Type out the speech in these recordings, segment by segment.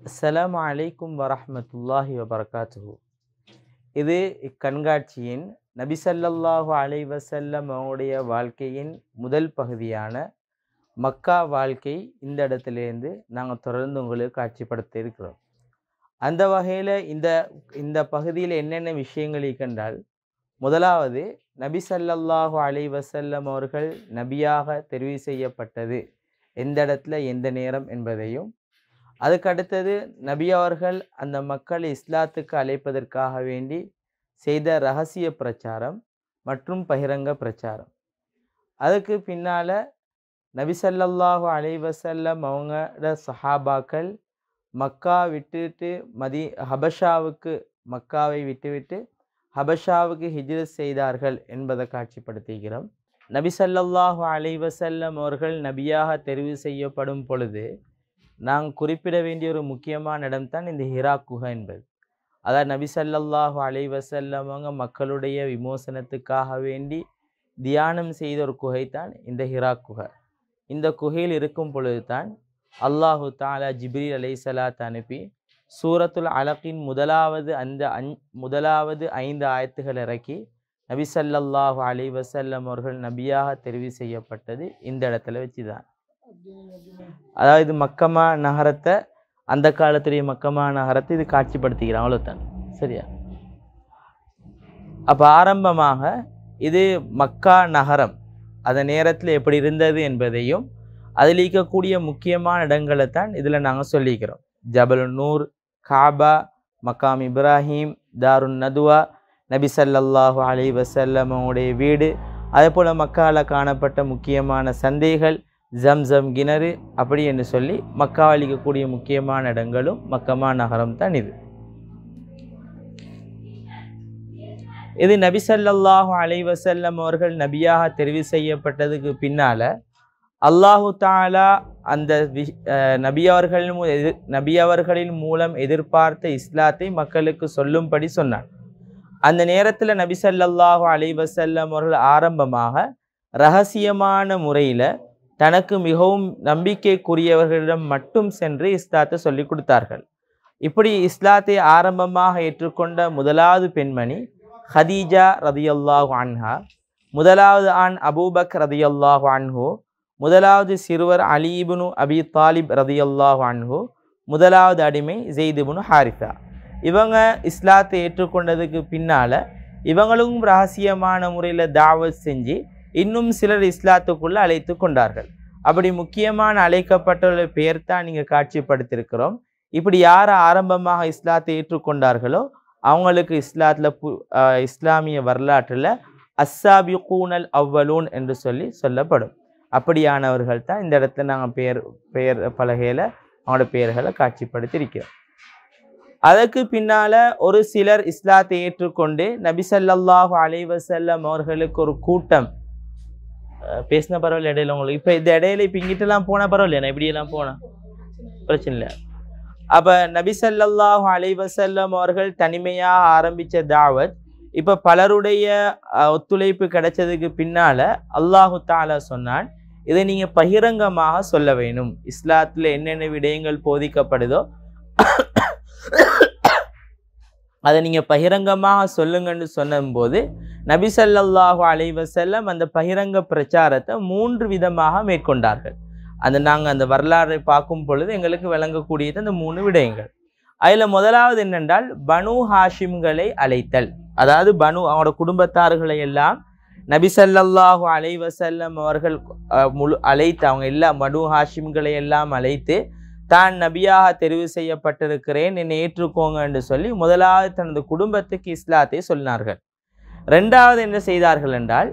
அஸ்ஸலாமு அலைக்கும் வரஹ்மத்துல்லாஹி வபரகாத்துஹு. இது இக்கண்காட்சியின் நபி ஸல்லல்லாஹு அலைஹி வஸல்லம் அவருடைய வாழ்க்கையின் முதல் பகுதியான மக்கா வாழ்க்கை இந்த இடத்திலிருந்து நாங்கள் தொடர்ந்து உங்களுக்கு காட்சிப்படுத்த இருக்கிறோம். அந்த வகையில் இந்த பகுதியில் என்னென்ன விஷயங்கள் இருக்கின்றால், முதலாவது நபி ஸல்லல்லாஹு அலைஹி வஸல்லம் அவர்கள் நபியாக தெரிவு செய்யப்பட்டது எந்த இடத்துல எந்த நேரம் என்பதையும், அதுக்கடுத்தது நபி அவர்கள் அந்த மக்களை இஸ்லாத்துக்கு அழைப்பதற்காக வேண்டி செய்த ரகசிய பிரச்சாரம் மற்றும் பகிரங்க பிரச்சாரம், அதுக்கு பின்னால் நபி ஸல்லல்லாஹு அலைஹி வஸல்லம் அவங்களோட சஹாபாக்கள் மக்கா விட்டுவிட்டு மக்காவை விட்டுவிட்டு ஹபஷாவுக்கு ஹிஜ்ரத் செய்தார்கள் என்பதை காட்சிப்படுத்துகிறோம். நபி ஸல்லல்லாஹு அலைஹி வஸல்லம் அவர்கள் நபியாக தெரிவு செய்யப்படும் பொழுது நாங்கள் குறிப்பிட வேண்டிய ஒரு முக்கியமான இடம்தான் இந்த ஹிரா குகை என்பது. அதாவது நபி ஸல்லல்லாஹு அலைஹி வஸல்லம் அவங்க மக்களுடைய விமோசனத்துக்காக வேண்டி தியானம் செய்த ஒரு குகை தான் இந்த ஹிரா குகை. இந்த குகையில் இருக்கும் பொழுது தான் அல்லாஹு தஆலா ஜிப்ரீல் அலைஹிஸ்ஸலாத் அனுப்பி சூரத்துல் அலக்கின் முதலாவது 5 ஆயத்துகள் இறக்கி நபி ஸல்லல்லாஹு அலைஹி வஸல்லம் அவர்கள் நபியாக தெரிவு செய்யப்பட்டது இந்த இடத்துல வச்சு தான். அதாவது மக்கமா நகரத்தை, அந்த காலத்துடைய மக்கமா நகரத்தை இது காட்சிப்படுத்திக்கிறாங்க, அவ்வளோதான். சரியா? அப்போ ஆரம்பமாக இது மக்கா நகரம் அந்த நேரத்தில் எப்படி இருந்தது என்பதையும் அதில் இருக்கக்கூடிய முக்கியமான இடங்களை தான் இதில் நாங்கள் சொல்லிக்கிறோம். ஜபல் நூர், காபா, மக்காம் இப்ராஹிம், தாருன் நதுவா, நபி ஸல்லல்லாஹு அலைஹி வஸல்லம் அவருடைய வீடு, அதே போல் மக்காவில் காணப்பட்ட முக்கியமான சந்தைகள், ஜம்சம் கிணறு, அப்படி என்று சொல்லி மக்காவில் இருக்கக்கூடிய முக்கியமான இடங்களும் மக்கமா நகரம் தான் இது. இது நபி ஸல்லல்லாஹு அலைஹி வஸல்லம் அவர்கள் நபியாக தெரிவு செய்யப்பட்டதுக்கு பின்னால் அல்லாஹு தஆலா அந்த நபி அவர்களின் மூலம் எதிர்பார்த்த இஸ்லாத்தை மக்களுக்கு சொல்லும்படி சொன்னார். அந்த நேரத்தில் நபி ஸல்லல்லாஹு அலைஹி வஸல்லம் அவர்கள் ஆரம்பமாக இரகசியமான முறையில் தனக்கு மிகவும் நம்பிக்கைக்குரியவர்களிடம் மட்டும் சென்று இஸ்லாத்தை சொல்லி கொடுத்தார்கள். இப்படி இஸ்லாத்தை ஆரம்பமாக ஏற்றுக்கொண்ட முதலாவது பெண்மணி ஹதீஜா ரதியல்லாஹு அன்ஹா, முதலாவது ஆண் அபூபக்கர் ரதியல்லாஹு அன்ஹு, முதலாவது சிறுவர் அலி இப்னு அபி தாலிப் ரதியல்லாஹு அன்ஹு, முதலாவது அடிமை ஸெய்த் இப்னு ஹாரிஸா. இவங்க இஸ்லாத்தை ஏற்றுக்கொண்டதுக்கு பின்னால் இவங்களும் ரகசியமான முறையில் தாவத் செஞ்சு இன்னும் சிலர் இஸ்லாத்துக்குள்ளே அழைத்து கொண்டார்கள். அப்படி முக்கியமான அழைக்கப்பட்ட பெயர் தான் நீங்கள் காட்சிப்படுத்தியிருக்கிறோம். இப்படி யார் ஆரம்பமாக இஸ்லாத்தை ஏற்றுக்கொண்டார்களோ அவங்களுக்கு இஸ்லாமிய வரலாற்றில் அஸ்ஸாபிகூனல் அவ்வலூன் என்று சொல்லப்படும். அப்படியானவர்கள் தான் இந்த இடத்துல நாங்கள் பெயர் பலகையில் அவங்களோட பெயர்களை காட்சிப்படுத்தியிருக்கிறோம். அதற்கு பின்னால் ஒரு சிலர் இஸ்லாத்தை ஏற்றுக்கொண்டு நபி ஸல்லல்லாஹு அலைஹி வஸல்லம் அவர்களுக்கு ஒரு கூட்டம் பேசின பரவாயில்ல இடையில உங்களுக்கு. இப்போ இந்த இடையில இப்போ இங்கிட்டலாம் போனால் பரவாயில்லையா? இப்படியெல்லாம் போனால் பிரச்சனை இல்லை. அப்போ நபி ஸல்லல்லாஹு அலைஹி வஸல்லம் அவர்கள் தனிமையாக ஆரம்பித்த தாவத் இப்போ பலருடைய ஒத்துழைப்பு கிடைச்சதுக்கு பின்னால் அல்லாஹு தஆலா சொன்னான், இதை நீங்கள் பகிரங்கமாக சொல்ல வேணும். இஸ்லாத்தில் என்னென்ன விடயங்கள் போதிக்கப்படுதோ அதை நீங்கள் பகிரங்கமாக சொல்லுங்கன்னு சொன்னபோது நபி ஸல்லல்லாஹு அலைஹி வஸல்லம் அந்த பகிரங்க பிரச்சாரத்தை 3 விதமாக மேற்கொண்டார்கள். நாங்கள் அந்த வரலாறை பார்க்கும் பொழுது எங்களுக்கு விளங்கக்கூடியது அந்த 3 விடயங்கள். அதில் முதலாவது என்னென்றால் பனு ஹாஷிம்களை அழைத்தல். அதாவது அவங்களோட குடும்பத்தார்களை எல்லாம் நபி ஸல்லல்லாஹு அலைஹி வஸல்லம் அவர்கள் அழைத்து, அவங்க எல்லாம் பனு ஹாஷிம்களை எல்லாம் அழைத்து தான் நபியாக தெரிவு செய்யப்பட்டிருக்கிறேன், என்னை ஏற்றுக்கோங்க என்று சொல்லி முதலாவது தனது குடும்பத்துக்கு இஸ்லாத்தை சொன்னார்கள். ரெண்டாவது என்ன செய்தார்கள் என்றால்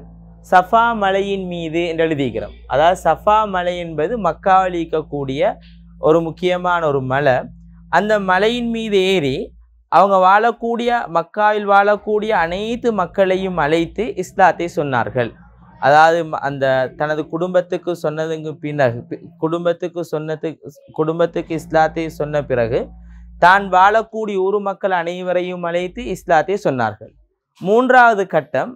சஃபா மலையின் மீது என்று எழுதிக்கிறோம். அதாவது சஃபா மலை என்பது மக்காவில் இருக்கக்கூடிய ஒரு முக்கியமான ஒரு மலை. அந்த மலையின் மீது ஏறி அவங்க மக்காவில் வாழக்கூடிய அனைத்து மக்களையும் அழைத்து இஸ்லாத்தை சொன்னார்கள். அதாவது தனது குடும்பத்துக்கு சொன்னதுக்கு பிறகு குடும்பத்துக்கு இஸ்லாத்தை சொன்ன பிறகு தான் வாழக்கூடிய ஊர் மக்கள் அனைவரையும் அழைத்து இஸ்லாத்தை சொன்னார்கள். மூன்றாவது கட்டம்,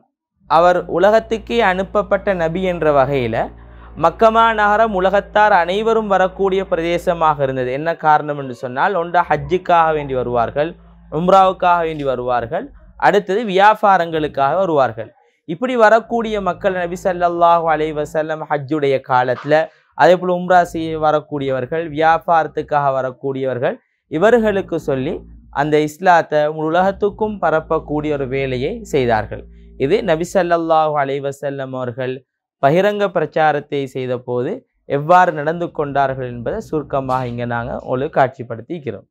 அவர் உலகத்துக்கே அனுப்பப்பட்ட நபி என்ற வகையில் மக்கமா நகரம் உலகத்தார் அனைவரும் வரக்கூடிய பிரதேசமாக இருந்தது. என்ன காரணம் என்று சொன்னால், ஒன்று ஹஜ்ஜுக்காக வேண்டி வருவார்கள், உம்ராவுக்காக வேண்டி வருவார்கள், அடுத்தது வியாபாரங்களுக்காக வருவார்கள். இப்படி வரக்கூடிய மக்கள் நபி ஸல்லல்லாஹு அலைஹி வஸல்லம் ஹஜ்ஜுடைய காலத்தில், அதே போல் உம்ரா செய்ய வரக்கூடியவர்கள், வியாபாரத்துக்காக வரக்கூடியவர்கள், இவர்களுக்கு சொல்லி அந்த இஸ்லாத்தை உலகத்துக்கும் பரப்பக்கூடிய ஒரு வேலையை செய்தார்கள். இது நபி ஸல்லல்லாஹு அலைஹி வஸல்லம் அவர்கள் பகிரங்க பிரச்சாரத்தை செய்த போது எவ்வாறு நடந்து கொண்டார்கள் என்பதை சுருக்கமாக இங்கே நாங்கள் உங்களுக்கு காட்சிப்படுத்திக்கிறோம்.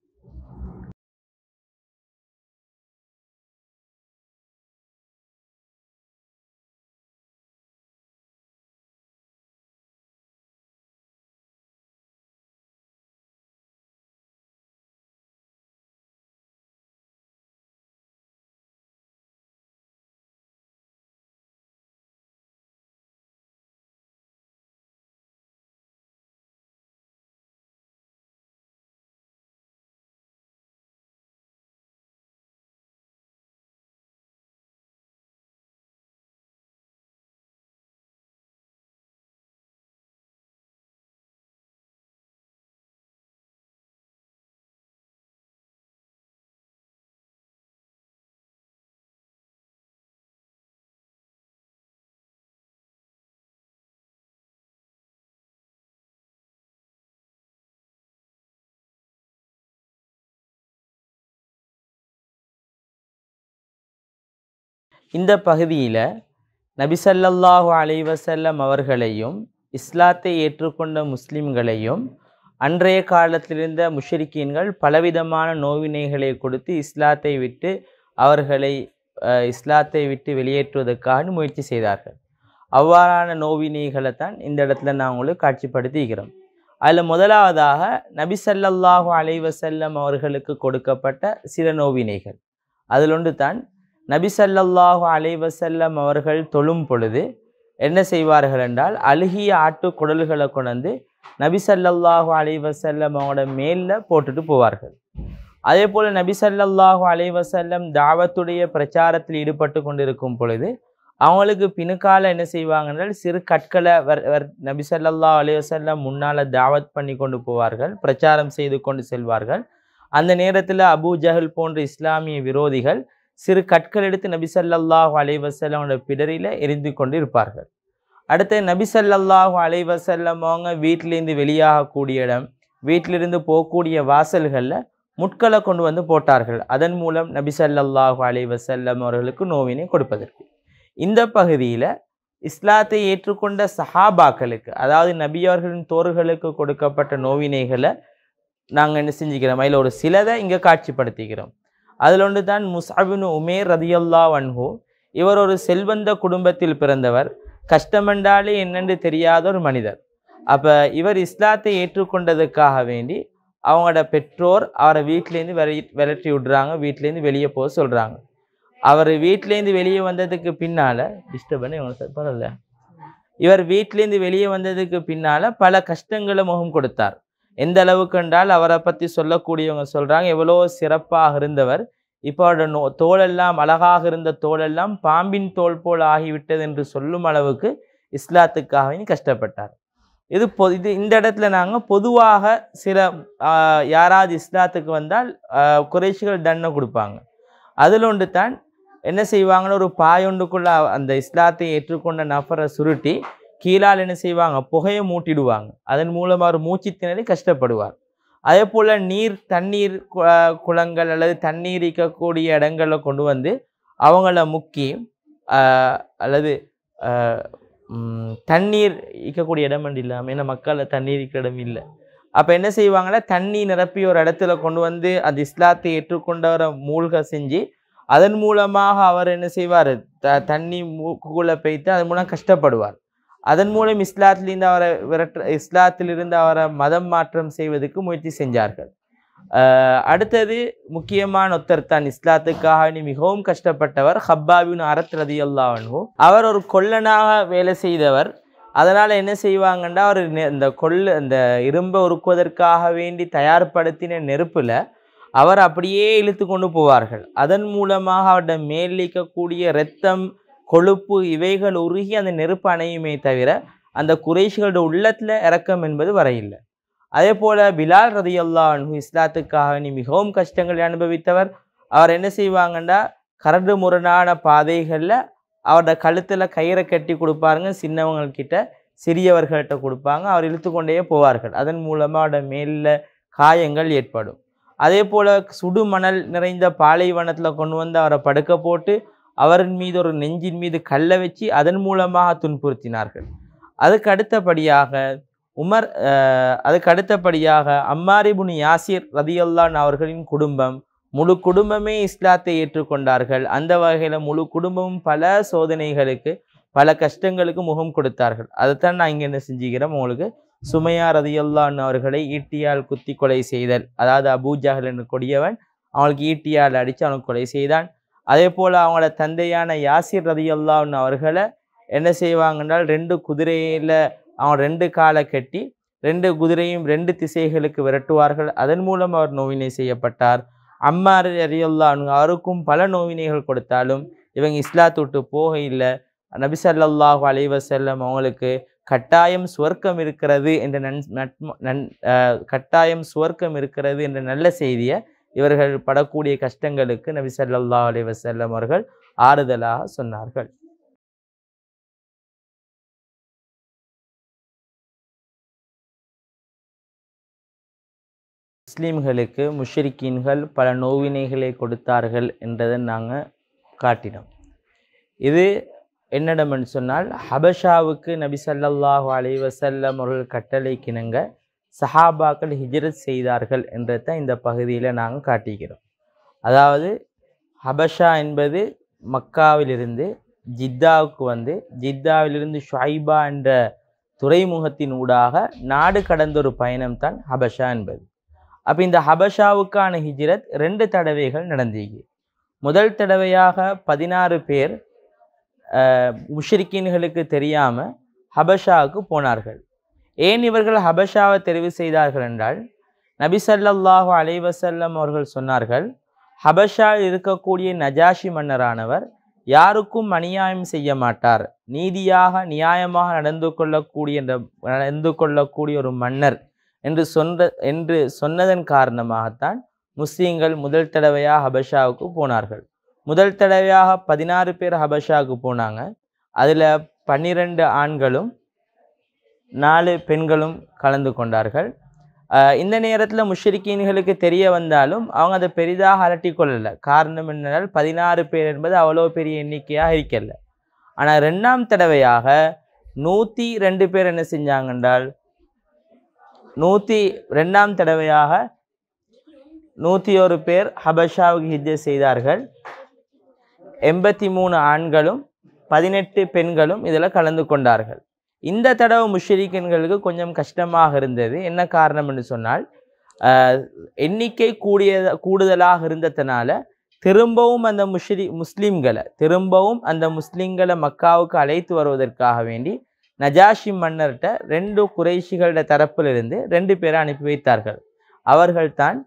இந்த பகுதியில் நபி ஸல்லல்லாஹு அலைஹி வஸல்லம் அவர்களையும் இஸ்லாத்தை ஏற்றுக்கொண்ட முஸ்லிம்களையும் அன்றைய காலத்திலிருந்த முஷ்ரிக்கீன்கள் பலவிதமான நோவினைகளை கொடுத்து இஸ்லாத்தை விட்டு அவர்களை இஸ்லாத்தை விட்டு வெளியேற்றுவதற்காக முயற்சி செய்தார்கள். அவ்வாறான நோவினைகளை தான் இந்த இடத்துல நான் உங்களுக்கு காட்சிப்படுத்திக்கிறோம். அதில் முதலாவதாக நபி ஸல்லல்லாஹு அலைஹி வஸல்லம் அவர்களுக்கு கொடுக்கப்பட்ட சில நோவினைகள். அதில் ஒன்று தான், நபி ஸல்லல்லாஹு அலைஹி வஸல்லம் அவர்கள் தொழும் பொழுது என்ன செய்வார்கள் என்றால், அழுகிய ஆட்டு குடல்களை கொண்டு நபி ஸல்லல்லாஹு அலைஹி வஸல்லம் அவங்களோட மேலில் போட்டுட்டு போவார்கள். அதே போல் நபி ஸல்லல்லாஹு அலைஹி வஸல்லம் தாவத்துடைய பிரச்சாரத்தில் ஈடுபட்டு கொண்டிருக்கும் பொழுது அவங்களுக்கு பின்னுக்கால என்ன செய்வாங்க என்றால், சிறு கற்களை நபி ஸல்லல்லாஹு அலைஹி வஸல்லம் முன்னால் தாவத் பண்ணி கொண்டு போவார்கள், பிரச்சாரம் செய்து கொண்டு செல்வார்கள். அந்த நேரத்தில் அபூ ஜஹல் போன்ற இஸ்லாமிய விரோதிகள் சிறு கற்கள் எடுத்து நபி ஸல்லல்லாஹு அலைஹி வஸல்லமோட பிடரில் எரிந்து கொண்டு இருப்பார்கள். அடுத்து நபி ஸல்லல்லாஹு அலைஹி வஸல்லம் அவங்க வீட்டிலேருந்து வெளியாகக்கூடிய இடம், வீட்டிலிருந்து போகக்கூடிய வாசல்களில் முட்களை கொண்டு வந்து போட்டார்கள். அதன் மூலம் நபி ஸல்லல்லாஹு அலைஹி வஸல்லம் அவர்களுக்கு நோவினை கொடுப்பதற்கு. இந்த பகுதியில் இஸ்லாத்தை ஏற்றுக்கொண்ட சஹாபாக்களுக்கு, அதாவது நபி அவர்களின் தோர்களுக்கு கொடுக்கப்பட்ட நோவினைகளை நாங்கள் என்ன செஞ்சுக்கிறோம், அதில் ஒரு சிலதை இங்கே காட்சிப்படுத்திக்கிறோம். அதில் ஒன்று தான் முஸ்அப் இப்னு உமைர் ரலியல்லாஹு அன்ஹு. இவர் ஒரு செல்வந்த குடும்பத்தில் பிறந்தவர், கஷ்டமென்றாலே என்னென்று தெரியாத ஒரு மனிதர். அப்போ இவர் இஸ்லாத்தை ஏற்றுக்கொண்டதுக்காக வேண்டி அவங்களோட பெற்றோர் அவரை வீட்டிலேருந்து விரட்டி விடுறாங்க, வீட்டிலேருந்து வெளியே போக சொல்கிறாங்க. அவர் வீட்டிலேருந்து வெளியே வந்ததுக்கு பின்னால் பரவாயில்ல, இவர் வீட்டிலேருந்து வெளியே வந்ததுக்கு பின்னால் பல கஷ்டங்களை முகம் கொடுத்தார். எந்த அளவுக்கு என்றால், அவரை பற்றி சொல்லக்கூடியவங்க சொல்கிறாங்க, எவ்வளோ சிறப்பாக இருந்தவர், இப்போ அவரோட தோலெல்லாம் அழகாக இருந்த தோலெல்லாம் பாம்பின் தோல் போல் ஆகிவிட்டது என்று சொல்லும் அளவுக்கு இஸ்லாத்துக்காக கஷ்டப்பட்டார். இது இந்த இடத்துல நாங்கள் பொதுவாக சில யாராவது இஸ்லாத்துக்கு வந்தால் குறைஷிகள் தண்டனை கொடுப்பாங்க. அதில் ஒன்று தான் என்ன செய்வாங்கன்னு, ஒரு பாயொண்டுக்குள்ள அந்த இஸ்லாத்தை ஏற்றுக்கொண்ட நபரை சுருட்டி கீழால் என்ன செய்வாங்க, புகையை மூட்டிடுவாங்க. அதன் மூலம் அவர் மூச்சு திணறி கஷ்டப்படுவார். அதே போல் தண்ணீர் குளங்கள் அல்லது தண்ணீர் இருக்கக்கூடிய இடங்களில் கொண்டு வந்து அவங்கள முக்கி அல்லது தண்ணீர் இருக்கக்கூடிய இடம் இல்லாமல், ஏன்னா மக்களில் தண்ணீர் இருக்கிற இடம் இல்லை. அப்போ என்ன செய்வாங்கன்னா, தண்ணி நிரப்பி ஒரு இடத்துல கொண்டு வந்து அந்த இஸ்லாத்தை ஏற்றுக்கொண்டவரை மூழ்க செஞ்சு அதன் மூலமாக அவர் என்ன செய்வார், தண்ணி மூக்குக்குள்ளே பெய்த்து அதன் மூலம் கஷ்டப்படுவார். அதன் மூலம் இஸ்லாத்திலிருந்து அவரை மதம் மாற்றம் செய்வதற்கு முயற்சி செஞ்சார்கள். அடுத்தது முக்கியமான ஒருத்தர் தான் இஸ்லாத்துக்காக மிகவும் கஷ்டப்பட்டவர், ஹப்பாப் இப்னு அரத் ரலியல்லாஹு அன்ஹு. அவர் ஒரு கொல்லனாக வேலை செய்தவர். அதனால் என்ன செய்வாங்கன்னா, அவர் இந்த இரும்பை உருக்குவதற்காக வேண்டி தயார்படுத்தின நெருப்பில் அவர் அப்படியே இழுத்து கொண்டு போவார்கள். அதன் மூலமாக அவருடைய மேல் இருக்கக்கூடிய இரத்தம், கொழுப்பு இவைகள் உருகி அந்த நெருப்பு அணையுமே தவிர அந்த குறைஷிகளோட உள்ளத்தில் இரக்கம் என்பது வர இல்லை. அதே போல் பிலால் ரலியல்லாஹு அன்ஹு இஸ்லாத்துக்காக மிகவும் கஷ்டங்களை அனுபவித்தவர். அவர் என்ன செய்வாங்கன்னா, கரடு முரடான பாதைகளில் அவரோட கழுத்தில் கயிறை கட்டி கொடுப்பாருங்க, சின்னவங்கக்கிட்ட சிறியவர்கள்ட்ட கொடுப்பாங்க. அவர் இழுத்து கொண்டே போவார்கள். அதன் மூலமாக அவரோட மேலில் காயங்கள் ஏற்படும். அதே போல் சுடுமணல் நிறைந்த பாலைவனத்தில் கொண்டு வந்து அவரை படுக்க போட்டு அவரின் மீது ஒரு நெஞ்சின் மீது கல்லை வச்சு அதன் மூலமாக துன்புறுத்தினார்கள். அதுக்கு அடுத்தபடியாக அம்மார் இப்னு யாசிர் ரலியல்லாஹு அன்ஹு அவர்களின் குடும்பம், முழு குடும்பமே இஸ்லாத்தை ஏற்றுக்கொண்டார்கள். அந்த வகையில் முழு குடும்பமும் பல சோதனைகளுக்கு பல கஷ்டங்களுக்கு முகம் கொடுத்தார்கள். அதைத்தான் நான் இங்கே என்ன செஞ்சுக்கிறேன் உங்களுக்கு, சுமையா ரலியல்லாஹு அன்ஹு அவர்களை ஈட்டியால் குத்தி கொலை செய்தல். அதாவது அபூ ஜஹல் என்ற கொடியவன் அவங்களுக்கு ஈட்டியால் அடித்து அவனுக்கு கொலை செய்தான். அதே போல் அவங்களோட தந்தையான யாசிர் ரலியல்லாஹு அன்ஹு அவர்களை என்ன செய்வாங்கன்றால் 2 குதிரையில் அவன் 2 காலை கட்டி 2 குதிரையும் 2 திசைகளுக்கு விரட்டுவார்கள். அதன் மூலம் அவர் நோவினை செய்யப்பட்டார். அம்மார் ரலியல்லாஹு அன்ஹு அவருக்கும் பல நோவினைகள் கொடுத்தாலும் இவங்க இஸ்லாத்தை விட்டு போக இல்லை. நபி ஸல்லல்லாஹு அலைஹி வஸல்லம் அவங்களுக்கு கட்டாயம் சுவர்க்கம் இருக்கிறது என்ற நல்ல செய்தியை இவர்கள் படக்கூடிய கஷ்டங்களுக்கு நபி ஸல்லல்லாஹு அலைஹி வஸல்லம் அவர்கள் ஆறுதலாக சொன்னார்கள். முஸ்லீம்களுக்கு முஷ்ரிக்கீன்கள் பல நோவினைகளை கொடுத்தார்கள் என்றதை நாங்கள் காட்டினோம். இது என்னிடம்னு சொன்னால், ஹபஷாவுக்கு நபி ஸல்லல்லாஹு அலைஹி வஸல்லம் அவர்கள் கட்டளைக்கிணங்க சஹாபாக்கள் ஹிஜ்ரத் செய்தார்கள் என்றதை இந்த பகுதியில் நாங்கள் காட்டிக்கிறோம். அதாவது ஹபஷா என்பது மக்காவிலிருந்து ஜித்தாவுக்கு வந்து ஜித்தாவிலிருந்து ஷுஐபா என்ற துறைமுகத்தின் ஊடாக நாடு கடந்த ஒரு பயணம் தான் ஹபஷா என்பது. அப்போ இந்த ஹபஷாவுக்கான ஹிஜ்ரத் 2 தடவைகள் நடந்தீங்க. முதல் தடவையாக 16 பேர் முஷ்ரிக்கீன்களுக்கு தெரியாமல் ஹபஷாவுக்கு போனார்கள். ஏன் இவர்கள் ஹபஷாவை தெரிவு செய்தார்கள் என்றால், நபி ஸல்லல்லாஹு அலைஹி வஸல்லம் அவர்கள் சொன்னார்கள், ஹபஷாவில் இருக்கக்கூடிய நஜாஷி மன்னரானவர் யாருக்கும் அநியாயம் செய்ய மாட்டார், நீதியாக நியாயமாக நடந்து கொள்ளக்கூடிய ஒரு மன்னர் என்று சொன்னதன் காரணமாகத்தான் முஸ்லீம்கள் முதல் தடவையாக ஹபஷாவுக்கு போனார்கள். முதல் தடவையாக 16 பேர் ஹபஷாவுக்கு போனாங்க. அதில் 12 ஆண்களும் 4 பெண்களும் கலந்து கொண்டார்கள். இந்த நேரத்தில் முஷ்ரிக்கீன்களுக்கு தெரிய வந்தாலும் அவங்க அதை பெரிதாக அலட்டி கொள்ளலை. காரணம் என்னென்னால் 16 பேர் என்பது அவ்வளோ பெரிய எண்ணிக்கையாக இருக்கல. ஆனால் 2ஆம் தடவையாக 102 பேர் என்ன செஞ்சாங்க என்றால், 2ஆம் தடவையாக 101 பேர் ஹபஷாவுக்கு ஹிஜ்ரத் செய்தார்கள். 83 ஆண்களும் 18 பெண்களும் இதில் கலந்து கொண்டார்கள். இந்த தடவை முஷ்ரிக்கீன்களுக்கு கொஞ்சம் கஷ்டமாக இருந்தது. என்ன காரணம் என்று சொன்னால், எண்ணிக்கை கூடுதலாக இருந்ததுனால திரும்பவும் அந்த முஸ்லிம்களை மக்காவுக்கு அழைத்து வருவதற்காக வேண்டி நஜாஷி மன்னர்கிட்ட 2 குறைஷிகளோட தரப்பிலிருந்து 2 பேரை அனுப்பி வைத்தார்கள். அவர்கள்தான்